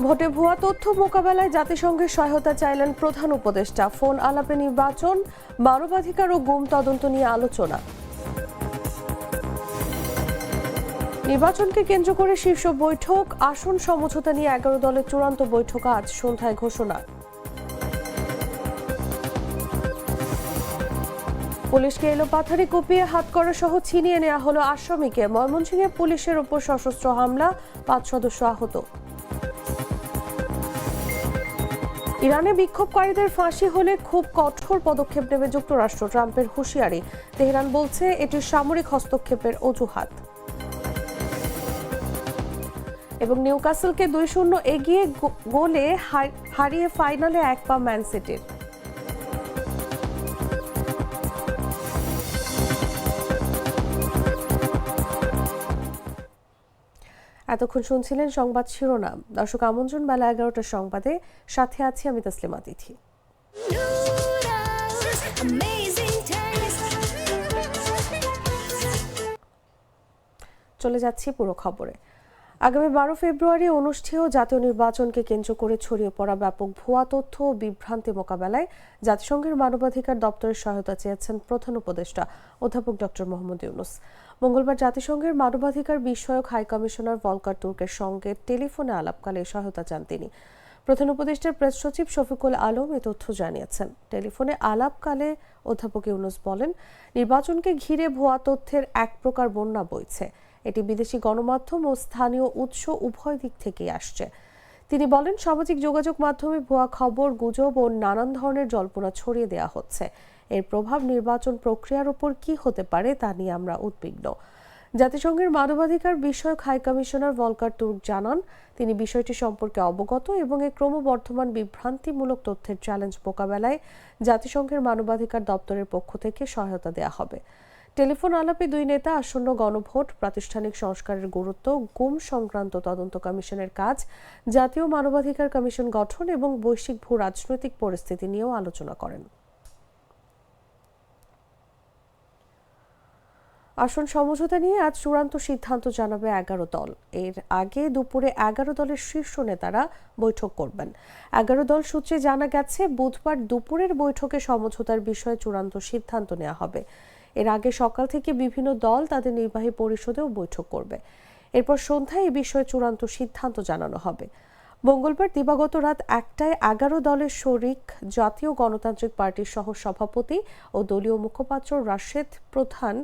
ভোটে ভুয়া তথ্য মোকাবেলায় জাতিসংঘের সহায়তা চাইলেন প্রধান উপদেষ্টা। ফোন আলাপে নির্বাচন, মানবাধিকার ও গুম তদন্ত নিয়ে আলোচনা। নির্বাচনকে কেন্দ্র করে শীর্ষ বৈঠক, আসন সমঝোতা নিয়ে 11 দলের চূড়ান্ত বৈঠক আজ সন্ধ্যায় ঘোষণা। পুলিশকে এলোপাথারি কুপিয়ে হাতকড়া সহ ছিনিয়ে নেওয়া হলো আসামিকে। ময়মনসিংহে পুলিশের ওপর সশস্ত্র হামলা, 5 সদস্য আহত। ইরানে বিক্ষোভকারীদের ফাঁসি হলে খুব কঠোর পদক্ষেপ নেবে যুক্তরাষ্ট্র, ট্রাম্পের হুঁশিয়ারি। তেহরান বলছে এটি সামরিক হস্তক্ষেপের অজুহাত। এবং নিউক্যাসলকে 2-0 এগিয়ে গোলে হারিয়ে ফাইনালে 1 পা ম্যান সিটির। এতক্ষণ শুনছিলেন সংবাদ শিরোনাম। দর্শক, আমন্ত্রণ বেলা 11টার সংবাদে, সাথে আছি আমি তাসলিমা তিথি। চলে যাচ্ছি পুরো খবরে। আগামী 12 ফেব্রুয়ারি অনুষ্ঠেয় জাতীয় নির্বাচনকে কেন্দ্র করে ছড়িয়ে পড়া ব্যাপক ভুয়া তথ্য ও বিভ্রান্তি মোকাবেলায় জাতিসংঘের মানবাধিকার দপ্তরের সহায়তা চেয়েছেন প্রধান উপদেষ্টা অধ্যাপক ডক্টর মোহাম্মদ ইউনূস। মঙ্গলবার জাতিসংঘের মানবাধিকার বিষয়ক হাই কমিশনার ভলকার তুর্কের সঙ্গে টেলিফোনে আলাপকালে সহায়তা চান তিনি। প্রধান উপদেষ্টার প্রেস সচিব শফিকুল আলম এ তথ্য জানিয়েছেন। টেলিফোনে আলাপকালে অধ্যাপক ইউনূস বলেন, নির্বাচনকে ঘিরে ভুয়া তথ্যের এক প্রকার বন্যা বইছে। এটি বিদেশি গণমাধ্যম ও স্থানীয় উৎস উভয় দিক থেকেই আসছে। তিনি বলেন, সামাজিক যোগাযোগ মাধ্যমে ভুয়া খবর, গুজব ও নানান ধরনের জল্পনা ছড়িয়ে দেওয়া হচ্ছে। এর প্রভাব নির্বাচন প্রক্রিয়ার উপর কি হতে পারে তা নিয়ে আমরা উদ্বিগ্ন। জাতিসংঘের মানবাধিকার বিষয়ক হাই কমিশনার ভলকার তুর্ক জানান, তিনি বিষয়টি সম্পর্কে অবগত এবং এই ক্রমবর্ধমান বিভ্রান্তিমূলক তথ্যের চ্যালেঞ্জ মোকাবেলায় জাতিসংঘের মানবাধিকার দপ্তরের পক্ষ থেকে সহায়তা দেওয়া হবে। টেলিফোন আলাপে দুই নেতা আসন্ন গণভোট, প্রাতিষ্ঠানিক সংস্কারের গুরুত্ব, গুম সংক্রান্ত তদন্ত কমিশনের কাজ, জাতীয় মানবাধিকার কমিশন গঠন এবং বৈশ্বিক ভূ রাজনৈতিক পরিস্থিতি নিয়েও আলোচনা করেন। আসন সমঝোতা নিয়ে আজ চূড়ান্ত সিদ্ধান্ত জানাবে 11 দল। এর আগে দুপুরে 11 দলের শীর্ষ নেতারা বৈঠক করবেন। 11 দল সূত্রে জানা গেছে, বুধবার দুপুরের বৈঠকে সমঝোতার বিষয়ে চূড়ান্ত সিদ্ধান্ত নেওয়া হবে। এর আগে সকাল থেকে বিভিন্ন দল তাদের নির্বাহী পরিষদেও বৈঠক করবে। এরপর সন্ধ্যায় এ বিষয়ে চূড়ান্ত সিদ্ধান্ত জানানো হবে। মঙ্গলবার দিবাগত রাত 1টায় 11 দলের শরিক জাতীয় গণতান্ত্রিক পার্টির সহ সভাপতি ও দলীয় মুখপাত্র রাশেদ প্রধান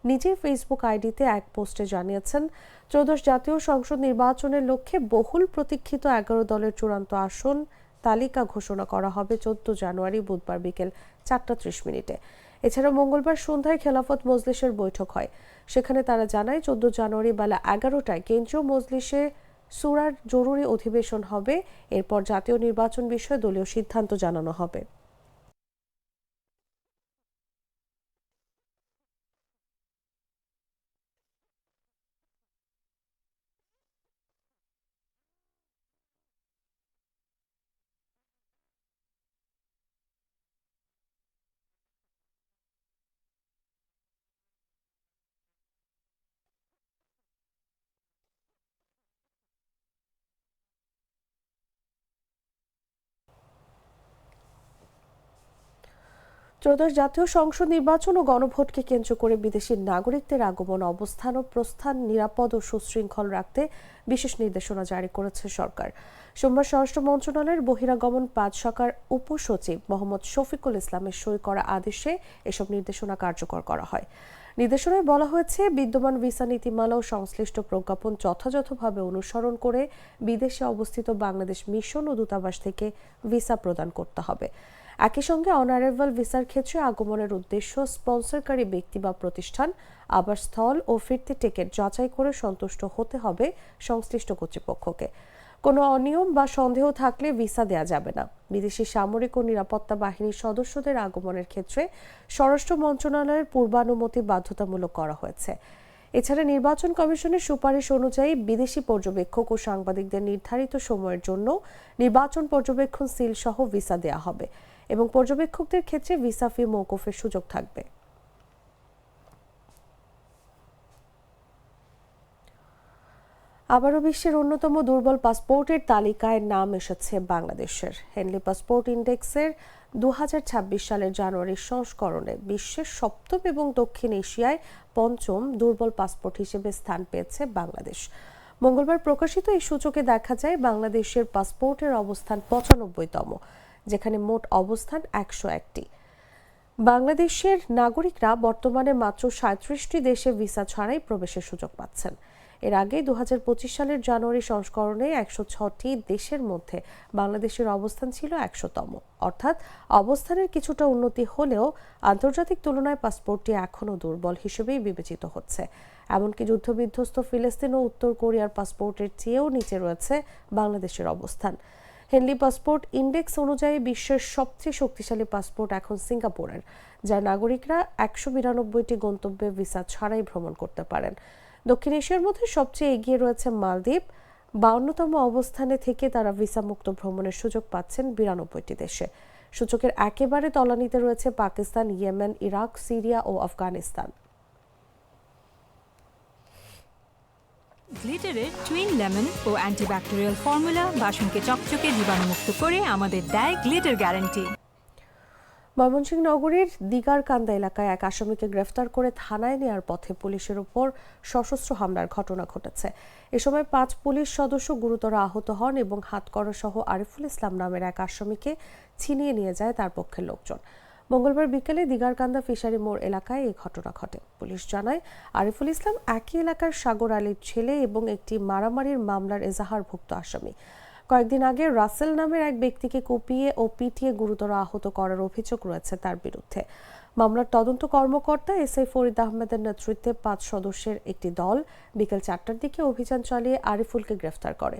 নিজের ফেসবুক আইডিতে এক পোস্টে জানিয়েছেন, ত্রয়োদশ জাতীয় সংসদ নির্বাচনের লক্ষ্যে বহুল প্রতীক্ষিত 11 দলের চূড়ান্ত আসন তালিকা ঘোষণা করা হবে 14 জানুয়ারি বুধবার বিকেল 4:30। এছাড়া মঙ্গলবার সন্ধ্যায় খেলাফত মজলিসের বৈঠক হয়। সেখানে তারা জানায়, 14 জানুয়ারি বেলা 11টায় কেন্দ্রীয় মজলিসে সূরার জরুরি অধিবেশন হবে। এরপর জাতীয় নির্বাচন বিষয়ে দলীয় সিদ্ধান্ত জানানো হবে। ত্রয়োদশ জাতীয় সংসদ নির্বাচন ও গণভোটকে কেন্দ্র করে বিদেশি নাগরিকদের আগমন, অবস্থান ও প্রস্থান নিরাপদ ও সুশৃঙ্খল রাখতে বিশেষ নির্দেশনা জারি করেছে সরকার। সোমবার স্বরাষ্ট্র মন্ত্রণালয়ের বহিরাগমন 5 শাখার উপসচিব মোহাম্মদ শফিকুল ইসলামের সই করা আদেশে এসব নির্দেশনা কার্যকর করা হয়। নির্দেশনায় বলা হয়েছে, বিদ্যমান ভিসা নীতিমালা ও সংশ্লিষ্ট প্রজ্ঞাপন যথাযথভাবে অনুসরণ করে বিদেশে অবস্থিত বাংলাদেশ মিশন ও দূতাবাস থেকে ভিসা প্রদান করতে হবে। একই সঙ্গে অনারাইভাল ভিসার ক্ষেত্রে আগমনের উদ্দেশ্য, স্পন্সরকারী ব্যক্তি বা প্রতিষ্ঠান, আবাসস্থল ও ফিরতি টিকিট যাচাই করে সন্তুষ্ট হতে হবে সংশ্লিষ্ট কর্তৃপক্ষকে। কোনো অনিয়ম বা সন্দেহ থাকলে ভিসা দেয়া যাবে না। বিদেশি সামরিক ও নিরাপত্তা বাহিনীর সদস্যদের আগমনের ক্ষেত্রে স্বরাষ্ট্র মন্ত্রণালয়ের পূর্বানুমতি বাধ্যতামূলক করা হয়েছে। এছাড়া নির্বাচন কমিশনের সুপারিশ অনুযায়ী বিদেশি পর্যবেক্ষক ও সাংবাদিকদের নির্ধারিত সময়ের জন্য নির্বাচন পর্যবেক্ষণ সিল সহ ভিসা দেয়া হবে এবং পর্যবেক্ষকদের ক্ষেত্রে ভিসা ফি মওকুফের সুযোগ থাকবে। আবারও বিশ্বের অন্যতম দুর্বল পাসপোর্টের তালিকায় নাম এসেছে বাংলাদেশের। হেনলি পাসপোর্ট ইন্ডেক্সের 2026 সালের জানুয়ারির সংস্করণে বিশ্বের সপ্তম এবং দক্ষিণ এশিয়ায় পঞ্চম দুর্বল পাসপোর্ট হিসেবে স্থান পেয়েছে বাংলাদেশ। মঙ্গলবার প্রকাশিত এই সূচকে দেখা যায় বাংলাদেশের পাসপোর্টের অবস্থান 95তম, যেখানে মোট অবস্থান 101টি। বাংলাদেশের নাগরিকরা বর্তমানে মাত্র 37টি দেশে ভিসা ছাড়াই প্রবেশের সুযোগ পাচ্ছেন। এর আগে 2025 সালের জানুয়ারি সংস্করণে 106টি দেশের মধ্যে বাংলাদেশের অবস্থান ছিল 100তম, অর্থাৎ অবস্থানের কিছুটা উন্নতি হলেও আন্তর্জাতিক তুলনায় পাসপোর্টটি এখনও দুর্বল হিসেবেই বিবেচিত হচ্ছে। এমনকি যুদ্ধবিধ্বস্ত ফিলিস্তিন ও উত্তর কোরিয়ার পাসপোর্টের চেয়েও নিচে রয়েছে বাংলাদেশের অবস্থান। হেনলি পাসপোর্ট ইন্ডেক্স অনুযায়ী বিশ্বের সবচেয়ে শক্তিশালী পাসপোর্ট এখন সিঙ্গাপুরের, যার নাগরিকরা 192টি গন্তব্যে ভিসা ছাড়াই ভ্রমণ করতে পারেন। দক্ষিণ এশিয়ার মধ্যে সবচেয়ে এগিয়ে রয়েছে মালদ্বীপ। 52তম অবস্থানে থেকে তারা ভিসামুক্ত ভ্রমণের সুযোগ পাচ্ছেন 92টি দেশে। সূচকের একেবারে তলানিতে রয়েছে পাকিস্তান, ইয়েমেন, ইরাক, সিরিয়া ও আফগানিস্তান। গ্লিটারের টুইন লেমন ও অ্যান্টিব্যাকটেরিয়াল ফর্মুলা বাসনকে চকচকে জীবাণুমুক্ত করে আমাদের দেয় গ্লিটার গ্যারান্টি। ময়মনসিংহ নগরীর দিগারকান্দা এলাকায় এক আসামিকে গ্রেফতার করে থানায় নেওয়ার পথে পুলিশের উপর সশস্ত্র হামলার ঘটনা ঘটেছে। এ সময় 5 পুলিশ সদস্য গুরুতর আহত হন এবং হাতকড়া সহ আরিফুল ইসলাম নামের এক আসামিকে ছিনিয়ে নিয়ে যায় তার পক্ষের লোকজন। মঙ্গলবার বিকেলে দিগারকান্দা ফিশারি মোড় এলাকায় এই ঘটনা ঘটে। পুলিশ জানায়, আরিফুল ইসলাম একই এলাকার সাগর আলীর ছেলে এবং একটি মারামারির মামলার এজাহারভুক্ত আসামি। কয়েকদিন আগে রাসেল নামের এক ব্যক্তিকে কুপিয়ে ও পিটিয়ে গুরুতর আহত করার অভিযোগ রয়েছে তার বিরুদ্ধে। মামলার তদন্ত কর্মকর্তা এসআই ফরিদ আহমেদের নেতৃত্বে 5 সদস্যের একটি দল বিকেল 4টার দিকে অভিযান চালিয়ে আরিফুলকে গ্রেফতার করে।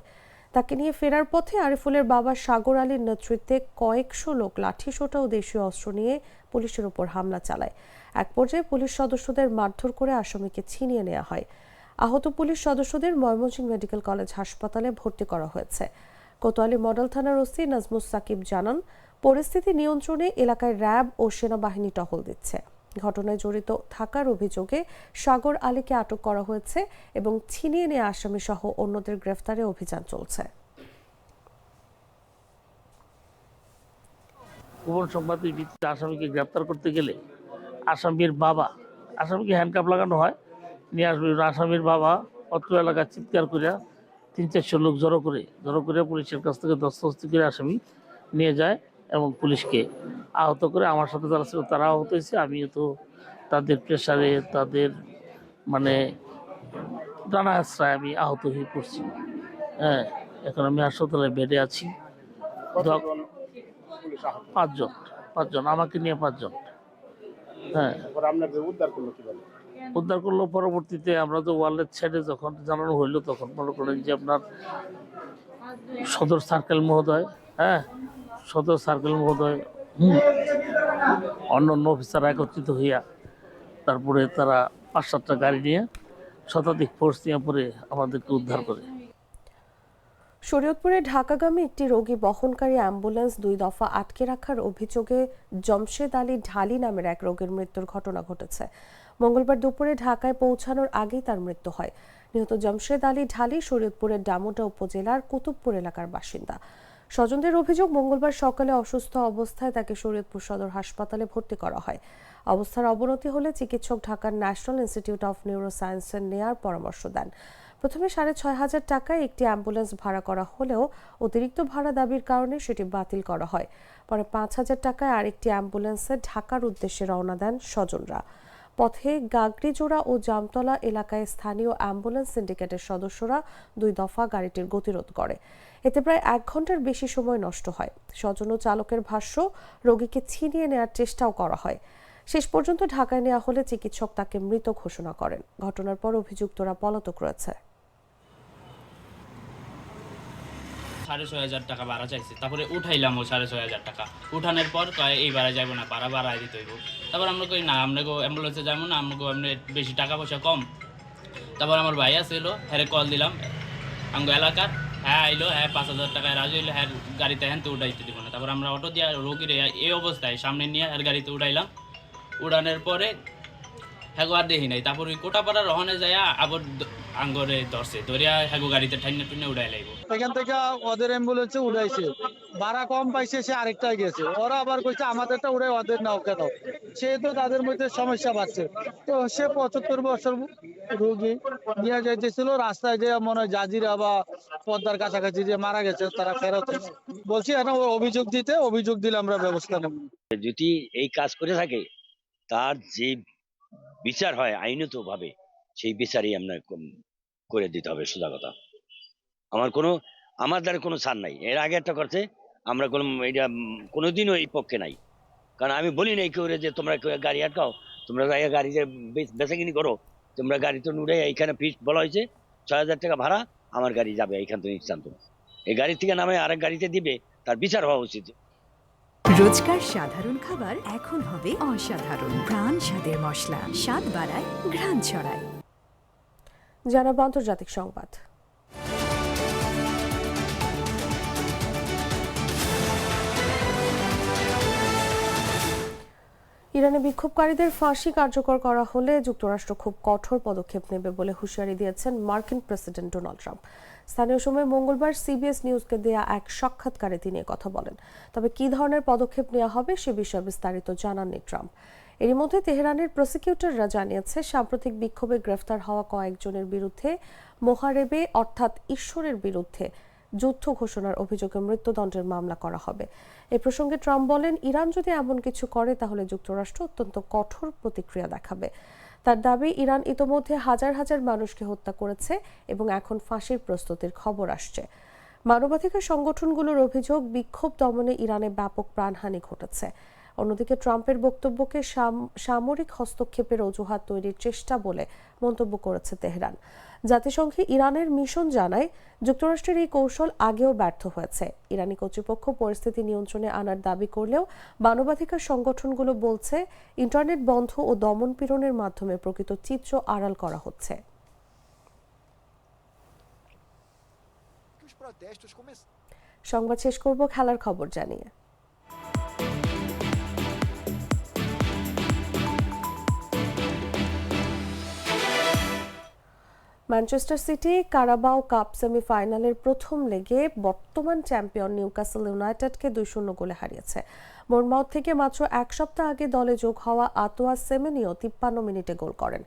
তাকে নিয়ে ফেরার পথে আরিফুলের বাবা সাগর আলীর নেতৃত্বে কয়েকশো লোক লাঠিসোঁটা ও দেশীয় অস্ত্র নিয়ে পুলিশের উপর হামলা চালায়। এক পর্যায়ে পুলিশ সদস্যদের মারধর করে আসামিকে ছিনিয়ে নেওয়া হয়। আহত পুলিশ সদস্যদের ময়মনসিংহ মেডিকেল কলেজ হাসপাতালে ভর্তি করা হয়েছে। কোতোয়ালি মডেল থানার ওসি নাজমুস সাকিব জানান, পরিস্থিতি নিয়ন্ত্রণে এলাকায় র্যাব ও সেনাবাহিনী টহল দিচ্ছে। ঘটনায় জড়িত থাকার অভিযোগে সাগর আলীকে আটক করা হয়েছে এবং ছিনিয়ে নেওয়া আসামি সহ অন্যদের গ্রেফতারে অভিযান চলছে। গোপন সংবাদের ভিত্তিতে আসামিকে গ্রেপ্তার করতে গেলে আসামিকে হ্যান্ডকাপ লাগানো হয়, নিয়ে আসবে। আসামির বাবা অত্র এলাকায় চিৎকার করে 300-400 লোক জড়ো করে পুলিশের কাছ থেকে দস্তবস্তি করে আসামি নিয়ে যায় এবং পুলিশকে আহত করে। আমার সাথে যারা ছিল তারা আহত হয়েছে। আমিও তো তাদের প্রেশারে, তাদের মানে ডানা আশ্রয় আমি আহত হয়ে পড়ছি। হ্যাঁ, এখন আমি হাসপাতালে বেডে আছি। 5 জন, আমাকে নিয়ে 5 জন। হ্যাঁ, উদ্ধার করলো পরবর্তীতে। আমরা তো ওয়ার্ল্ডের ছেড়ে যখন জানানো হইলো তখন মনে করেন যে আপনার সদর সার্কেল মহোদয় অন্যান্য অফিসার একত্রিত হইয়া তারপরে তারা 5-7টা গাড়ি নিয়ে শতাধিক ফোর্স নিয়ে পরে আমাদেরকে উদ্ধার করে। শরীয়তপুরে ঢাকাগামী একটি রোগী বহনকারী অ্যাম্বুলেন্স 2 দফা আটকে রাখার অভিযোগে জমশেদ আলী ঢালি নামের এক রোগীর মৃত্যুর ঘটনা ঘটেছে। মঙ্গলবার দুপুরে ঢাকায় পৌঁছানোর আগেই তার মৃত্যু হয়। নিহত জমশেদ আলী ঢালি শরীয়তপুরের ডামুডা উপজেলার কুতুবপুর এলাকার বাসিন্দা। স্বজনদের অভিযোগ, মঙ্গলবার সকালে অসুস্থ অবস্থায় তাকে শরীয়তপুর সদর হাসপাতালে ভর্তি করা হয়। অবস্থার অবনতি হলে চিকিৎসক ঢাকার ন্যাশনাল ইনস্টিটিউট অফ নিউরোসায়েন্সে নেয়ার পরামর্শ দেন। প্রথমে 6,500 টাকায় একটি অ্যাম্বুলেন্স ভাড়া করা হলেও অতিরিক্ত ভাড়া দাবির কারণে সেটি বাতিল করা হয়। পরে 5,000 টাকায় আরেকটি অ্যাম্বুলেন্সে ঢাকার উদ্দেশ্যে রওনা দেন স্বজনরা। পথে গাগড়িজোড়া ও জামতলা এলাকায় স্থানীয় অ্যাম্বুলেন্স সিন্ডিকেটের সদস্যরা 2 দফা গাড়িটির গতিরোধ করে। এতে প্রায় 1 ঘন্টার বেশি সময় নষ্ট হয়। স্বজন ও চালকের ভাষ্য, রোগীকে ছিনিয়ে নেওয়ার চেষ্টাও করা হয়। শেষ পর্যন্ত ঢাকায় নেওয়া হলে চিকিৎসক তাকে মৃত ঘোষণা করেন। ঘটনার পর অভিযুক্তরা পলাতক রয়েছে। 6,500 টাকা ভাড়া চাইছে, তারপরে উঠাইলাম ও 6,500 টাকা। উঠানোর পর কয় এই ভাড়া যাবো না, ভাড়া বাড়াই দিতে হইব। তারপর আমরা কই না, আমরা অ্যাম্বুলেন্সে যাবো না, আমরা এমনি বেশি টাকা পয়সা কম। তারপর আমার ভাই আসছিল, হ্যাঁ কল দিলাম আমগো এলাকার, হ্যাঁ আইলো, হ্যাঁ 5,000 টাকায় রাজি হইলো, হ্যাঁ গাড়িতে হ্যাঁ তো উঠাইতে দিব না। তারপর আমরা অটো দিয়ে রোগীর এই অবস্থায় সামনে নিয়ে হ্যাঁ গাড়িতে উঠাইলাম। উড়ানোর পরে হ্যাঁ আর দেখি নাই। তারপর ওই কোটাপাড়া রহনে যায় আঙ্গরে ধরছে ধরিয়া হ্যাগো গাড়িতে ঠাইনে টুনে উড়াই লাইব। এখান থেকে ওদের অ্যাম্বুলেন্সে উড়াইছে, ভাড়া কম পাইছে, সে আরেকটায় গেছে। ওরা আবার কইছে আমাদেরটা উড়ে ওদের নাও কেন, সেহেতু তাদের মধ্যে সমস্যা বাড়ছে। তো সে 75 বছর রোগী নিয়ে যাইতেছিল, রাস্তায় যে মনে হয় জাজিরা বা পদ্মার কাছাকাছি যে মারা গেছে, তারা ফেরত হয়েছে। বলছি এখন অভিযোগ দিলে আমরা ব্যবস্থা নেব। যদি এই কাজ করে থাকে তার যে বিচার হয় আইনত ভাবে, সেই বিচারই আমরা করে দিতে হবে। সোজা কথা, আমার দ্বারা কোনো ছাড় নাই। এর আগে একটা করছে, আমরা কোনো এটা কোনোদিনও এই পক্ষে নাই। কারণ আমি বলি নাই কেউ যে তোমরা গাড়ি আটকাও, তোমরা গাড়ি যে বেচাকিনি করো, তোমরা গাড়ি তো নুড়ে এইখানে ফিস বলা হয়েছে ৬,০০০ টাকা ভাড়া, আমার গাড়ি যাবে এইখান থেকে নিঃশান্ত। এই গাড়ি থেকে নামে আরেক গাড়িতে দিবে, তার বিচার হওয়া উচিত। রোজকার সাধারণ খাবার এখন হবে অসাধারণ। প্রাণ স্বাদের মশলা, স্বাদ বাড়ায়, ঘ্রাণ ছড়ায়। জানাবো আন্তর্জাতিক সংবাদ। ইরানে বিক্ষোভকারীদের ফাঁসি কার্যকর করা হলে যুক্তরাষ্ট্র খুব কঠোর পদক্ষেপ নেবে বলে হুঁশিয়ারি দিয়েছেন মার্কিন প্রেসিডেন্ট ডোনাল্ড ট্রাম্প। স্থানীয় সময় মঙ্গলবার সিবিএস নিউজকে দেয়া এক সাক্ষাৎকারে তিনি কথা বলেন। তবে কী ধরনের পদক্ষেপ নেওয়া হবে সে বিষয়ে বিস্তারিত জানাননি ট্রাম্প। এরই মধ্যে তেহরানের প্রসিকিউটররা জানিয়েছে, সাম্প্রতিক বিক্ষোভে গ্রেফতার হওয়া কয়েকজনের বিরুদ্ধে মোহারেবে অর্থাৎ ঈশ্বরের বিরুদ্ধে যুদ্ধ ঘোষণার অভিযোগে মৃত্যুদণ্ডের মামলা করা হবে। এ প্রসঙ্গে ট্রাম্প বলেন, ইরান যদি এমন কিছু করে তাহলে যুক্তরাষ্ট্র অত্যন্ত কঠোর প্রতিক্রিয়া দেখাবে। তার দাবি, ইরান ইতোমধ্যে হাজার হাজার মানুষকে হত্যা করেছে এবং এখন ফাঁসির প্রস্তুতির খবর আসছে। মানবাধিকার সংগঠনগুলোর অভিযোগ, বিক্ষোভ দমনে ইরানে ব্যাপক প্রাণহানি ঘটেছে। অন্যদিকে ট্রাম্পের বক্তব্যকে সামরিক হস্তক্ষেপের অজুহাত তৈরির চেষ্টা বলে মন্তব্য করেছে তেহরান। জাতিসংঘে ইরানের মিশন জানায়, যুক্তরাষ্ট্রের এই কৌশল আগেও ব্যর্থ হয়েছে। ইরানি কর্তৃপক্ষ পরিস্থিতি নিয়ন্ত্রণে আনার দাবি করলেও মানবাধিকার সংগঠনগুলো বলছে, ইন্টারনেট বন্ধ ও দমনপীড়নের মাধ্যমে প্রকৃত চিত্র আড়াল করা হচ্ছে। সংবাদ শেষ করব খেলার খবর জানিয়ে। ম্যানচেস্টার সিটি কারাবাও কাপ সেমিফাইনালের প্রথম লেগে বর্তমান চ্যাম্পিয়ন নিউক্যাসল ইউনাইটেডকে ২-০ গোলে হারিয়েছে। বোর্নমাউথ থেকে মাত্র এক সপ্তাহ আগে দলে যোগ হওয়া আতোয়া সেমেনিও ৫৩ মিনিটে গোল করেন।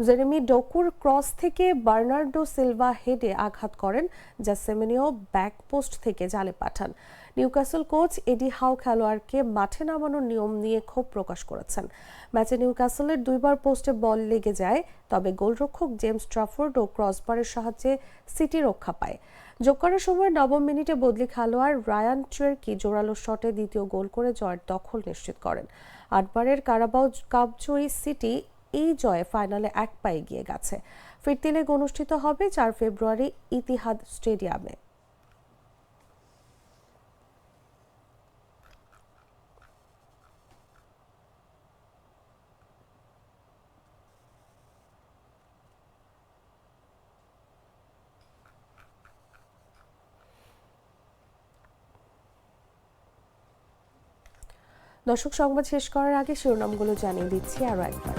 জেরেমি ডোকুর ক্রস থেকে বার্নার্ডো সিলভা হেডে আঘাত করেন, যা সেমেনিও ব্যাকপোস্ট থেকে জালে পাঠান। নিউক্যাসল কোচ এডি হাউ খেলোয়াড়কে মাঠে নামানোর নিয়ম নিয়ে ক্ষোভ প্রকাশ করেছেন। ম্যাচে নিউক্যাসলের দুইবার পোস্টে বল লেগে যায়, তবে গোলরক্ষক জেমস ট্রাফোর্ড ও ক্রসবারের সাহায্যে সিটি রক্ষা পায়। যোগ করার সময় ৯ম মিনিটে বদলি খেলোয়াড় রায়ান টুয়ের্কি জোরালো শটে দ্বিতীয় গোল করে জয়ের দখল নিশ্চিত করেন। ৮বারের কারাবাও কাপ জয়ী সিটি এই জয়ে ফাইনালে এক পা এগিয়ে গেছে। ফিরতি লেগ অনুষ্ঠিত হবে ৪ ফেব্রুয়ারি ইতিহাদ স্টেডিয়ামে। দর্শক, সংবাদ শেষ করার আগে শিরোনামগুলো জানিয়ে দিচ্ছি আরও একবার।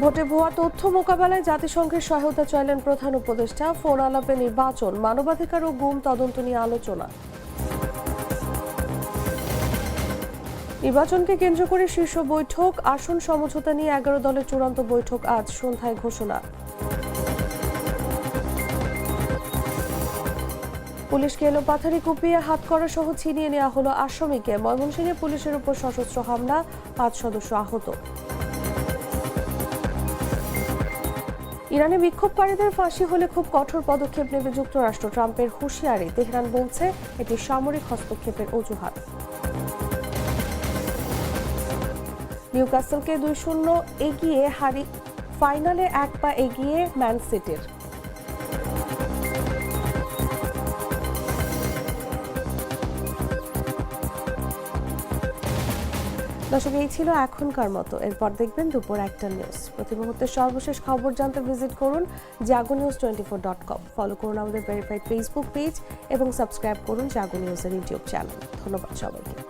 ভোটে ভুয়া তথ্য মোকাবেলায় জাতিসংঘের সহায়তা চাইলেন প্রধান উপদেষ্টা। ফোন আলাপে নির্বাচন, মানবাধিকার ও গুম তদন্ত নিয়ে আলোচনা। নির্বাচনকে কেন্দ্র করে শীর্ষ বৈঠক, আসন সমঝোতা নিয়ে 11 দলের চূড়ান্ত বৈঠক আজ সন্ধ্যায় ঘোষণা। পুলিশকে এলোপাথারি কুপিয়ে হাতকড়া সহ ছিনিয়ে নেওয়া হলো আসামিকে। ময়মনসিংহে পুলিশের উপর সশস্ত্র হামলা, ৫ সদস্য আহত। ইরানে বিক্ষোভকারীদের ফাঁসি হলে খুব কঠোর পদক্ষেপ নেবে যুক্তরাষ্ট্র। ট্রাম্পের হুঁশিয়ারি, তেহরান বলছে এটি সামরিক হস্তক্ষেপের অজুহাত। নিউক্যাসলকে ২-০ এগিয়ে ফাইনালে এক পা এগিয়ে ম্যান সিটির। দর্শক, এই ছিল এখনকার মতো। এরপর দেখবেন দুপুর ১টা নিউজ। প্রতি মুহূর্তে সর্বশেষ খবর জানতে ভিজিট করুন jagonews24.com। ফলো করুন আমাদের ভেরিফাইড ফেসবুক পেজ এবং সাবস্ক্রাইব করুন জাগো নিউজের ইউটিউব চ্যানেল। ধন্যবাদ সবাইকে।